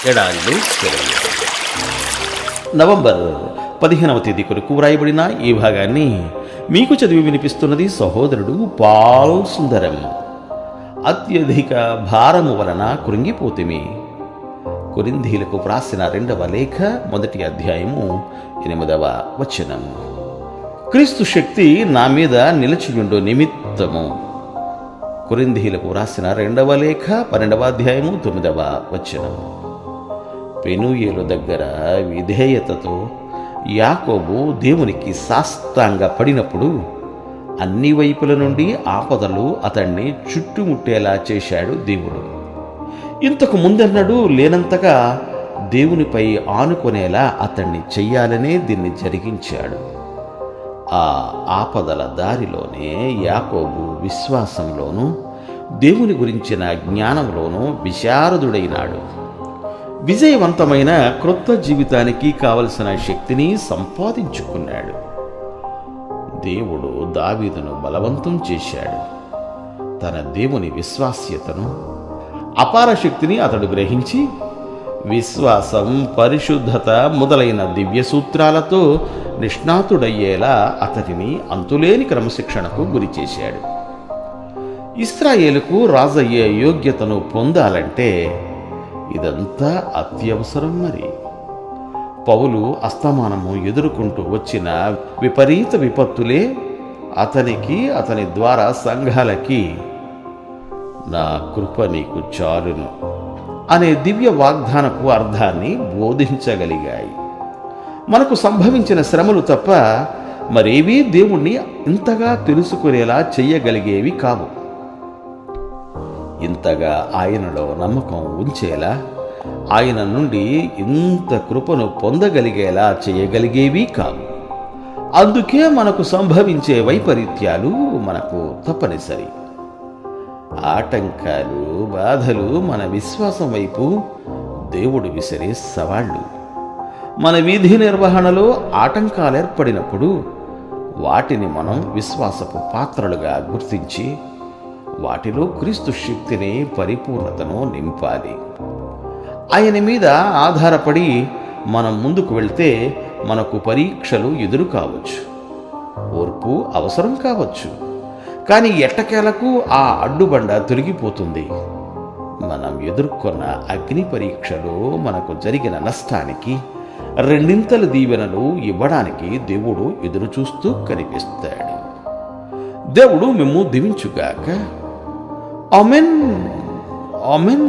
ఎడారిలో సెలవు. నవంబర్ 15వ తేదీ కొరకు వ్రాయబడిన ఈ భాగాన్ని మీకు చదివి వినిపిస్తున్నది సహోదరుడు పాల్ సుందరం. అత్యధిక భారము వలన కృంగిపోతిమి. కొరింథీలకు వ్రాసిన 2వ లేఖ 1వ అధ్యాయము 8వ వచనం. క్రీస్తు శక్తి నా మీద నిలిచియుండు నిమిత్తము. కొరింథీలకు వ్రాసిన 2వ లేఖ 12వ అధ్యాయము 9వ వచనం. పెనూయేలు దగ్గర విధేయతతో యాకోబు దేవునికి సాష్టాంగ పడినప్పుడు అన్ని వైపుల నుండి ఆపదలు అతన్ని చుట్టుముట్టేలా చేశాడు దేవుడు. ఇంతకు ముందెన్నడూ లేనంతగా దేవునిపై ఆనుకునేలా అతన్ని చెయ్యాలనే దీన్ని జరిగించాడు. ఆ ఆపదల దారిలోనే యాకోబు విశ్వాసంలోనూ దేవుని గురించిన జ్ఞానంలోనూ విశారదుడైనాడు. విజయవంతమైన క్రొత్త జీవితానికి కావలసిన శక్తిని సంపాదించుకున్నాడు. దేవుడు దావీదును బలవంతం చేశాడు. తన దేవుని విశ్వాస్యతను, అపార శక్తిని అతడు గ్రహించి విశ్వాసం, పరిశుద్ధత మొదలైన దివ్య సూత్రాలతో నిష్ణాతుడయ్యేలా అతడిని అంతులేని క్రమశిక్షణకు గురి చేశాడు. ఇశ్రాయేలుకు రాజయ్యే యోగ్యతను పొందాలంటే ఇదంతా అత్యవసరం. మరి పౌలు అస్తమానము ఎదుర్కొంటూ వచ్చిన విపరీత విపత్తులే అతనికి, అతని ద్వారా సంఘాలకి నా కృప నీకు చాలును అనే దివ్య వాగ్దానపు అర్థాన్ని బోధించగలిగాయి. మనకు సంభవించిన శ్రమలు తప్ప మరేవీ దేవుణ్ణి ఇంతగా తెలుసుకునేలా చెయ్యగలిగేవి కావు. ఇంతగా ఆయనలో నమ్మకం ఉంచేలా, ఆయన నుండి ఇంత కృపను పొందగలిగేలా చేయగలిగేవి కావు. అందుకే మనకు సంభవించే వైపరీత్యాలు మనకు తప్పనిసరి. ఆటంకాలు, బాధలు మన విశ్వాసం వైపు దేవుడు విసిరే సవాళ్లు. మన విధి నిర్వహణలో ఆటంకాలు ఏర్పడినప్పుడు వాటిని మనం విశ్వాసపు పాత్రలుగా గుర్తించి వాటిలో క్రీస్తు శక్తిని, పరిపూర్ణతను నింపాలి. ఆయన మీద ఆధారపడి మనం ముందుకు వెళ్తే మనకు పరీక్షలు ఎదురు కావచ్చు, ఓర్పు అవసరం కావచ్చు. కానీ ఎట్టకేలకు ఆ అడ్డుబండ తొలగిపోతుంది. మనం ఎదుర్కొన్న అగ్ని పరీక్షలో మనకు జరిగిన నష్టానికి 2 దీవెనలు ఇవ్వడానికి దేవుడు ఎదురు చూస్తూ కనిపిస్తాడు. దేవుడు మిమ్ము దీవించుగాక. Amen, amen.